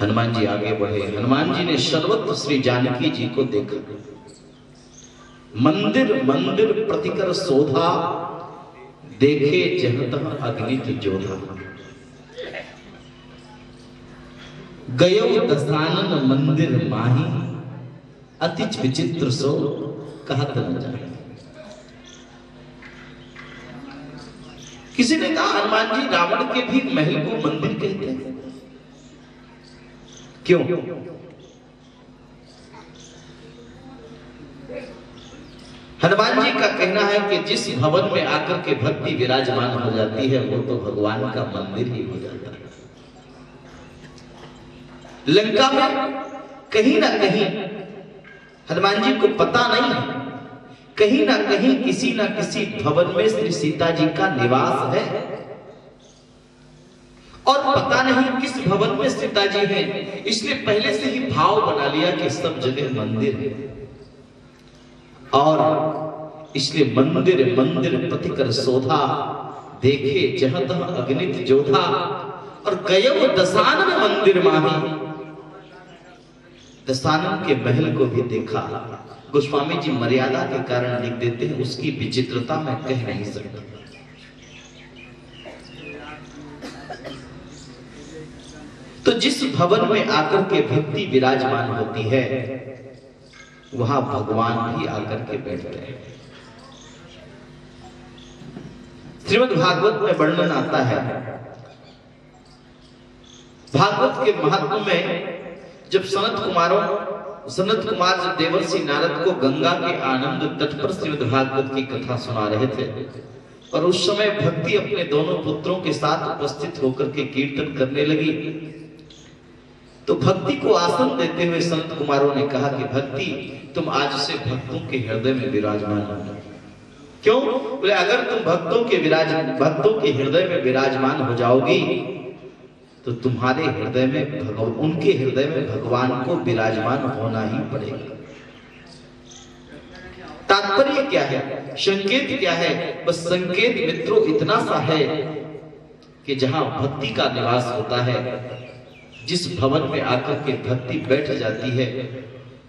हनुमान जी आगे बढ़े। हनुमान जी ने सर्वत्र श्री जानकी जी को देखा। मंदिर मंदिर प्रतिकर शोधा, देखे जहतः अग्नित जोधा। गयो दसानन मंदिर माही, अति विचित्र सो कहत न जाए। किसी ने कहा हनुमान जी रावण के भी महल को मंदिर कहते हैं, क्यों? हनुमान जी का कहना है कि जिस भवन में आकर के भक्ति विराजमान हो जाती है वो तो भगवान का मंदिर ही हो जाता है। लंका में कहीं ना कहीं हनुमान जी को पता नहीं है, कहीं ना कहीं किसी ना किसी भवन में श्री सीता जी का निवास है, और पता नहीं किस भवन में सीता जी हैं, इसलिए पहले से ही भाव बना लिया कि सब जगह मंदिर है। और इसलिए मंदिर मंदिर प्रतिकर शोधा, देखे जहतः अग्नित जोधा। और गयो दसानन मंदिर माही, दसानन के महल को भी देखा। गोस्वामी जी मर्यादा के कारण लिख देते हैं, उसकी विचित्रता मैं कह नहीं सकता। तो जिस भवन में आकर के भक्ति विराजमान होती है वहां भगवान भी आकर के बैठते हैं। श्रीमद् भागवत में वर्णन आता है, भागवत के महात्म्य में जब सनत कुमार जब देवर्षि नारद को गंगा के आनंद तट पर श्रीमद् भागवत की कथा सुना रहे थे, और उस समय भक्ति अपने दोनों पुत्रों के साथ उपस्थित होकर के कीर्तन करने लगी, तो भक्ति को आसन देते हुए संत कुमारों ने कहा कि भक्ति तुम आज से भक्तों के हृदय में विराजमान हो। क्यों? बोले अगर तुम भक्तों के हृदय में विराजमान हो जाओगी तो तुम्हारे हृदय में उनके हृदय में भगवान को विराजमान होना ही पड़ेगा। तात्पर्य क्या है, संकेत क्या है? बस संकेत मित्रों इतना सा है कि जहां भक्ति का निवास होता है, जिस भवन में आकर के भक्ति बैठ जाती है,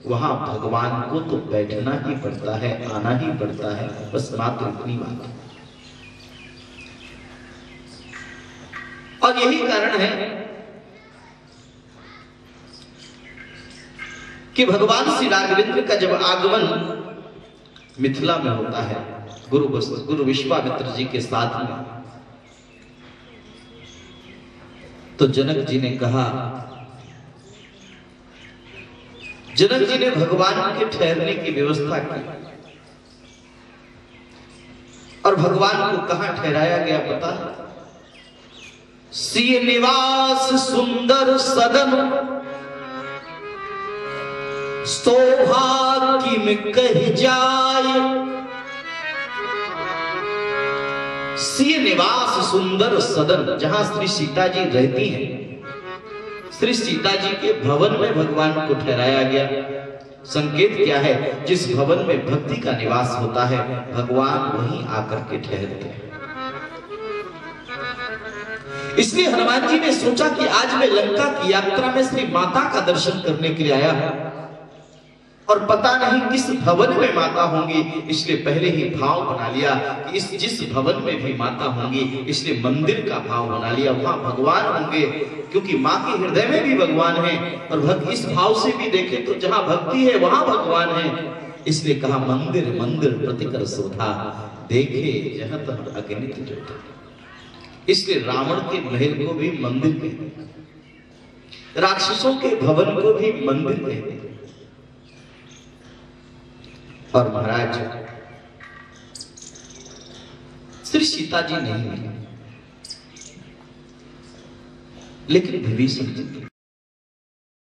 वहां भगवान को तो बैठना ही पड़ता है, आना ही पड़ता है। बस मात्र इतनी बात है। और यही कारण है कि भगवान श्री राघवेंद्र का जब आगमन मिथिला में होता है गुरु विश्वामित्र जी के साथ में, तो जनक जी ने कहा, जनक जी ने भगवान के ठहरने की व्यवस्था की। और भगवान को कहां ठहराया गया पता है? सिय निवास सुंदर सदन, शोभा किम कह जाए। सिय निवास सुंदर सदन, जहां श्री सीता जी रहती हैं, श्री सीता जी के भवन में भगवान को ठहराया गया। संकेत क्या है? जिस भवन में भक्ति का निवास होता है, भगवान वहीं आकर के ठहरते हैं। इसलिए हनुमान जी ने सोचा कि आज मैं लंका की यात्रा में श्री माता का दर्शन करने के लिए आया हूं, और पता नहीं किस भवन में माता होंगी, इसलिए पहले ही भाव बना लिया कि जिस भवन में भी माता होंगी, इसलिए मंदिर का भाव बना लिया, वहां भगवान होंगे, क्योंकि माँ के हृदय में भी भगवान है। और भक्त इस भाव से भी देखे तो जहां भक्ति है वहां भगवान है, इसलिए कहा मंदिर मंदिर प्रतिकर शोधा, देखे जहतः अग्नित जोधा। इसलिए रावण के महल को भी मंदिर कहते हैं, राक्षसों के भवन को भी मंदिर कहते हैं। और महाराज श्री सीता जी नहीं मिली, लेकिन विभीषण जी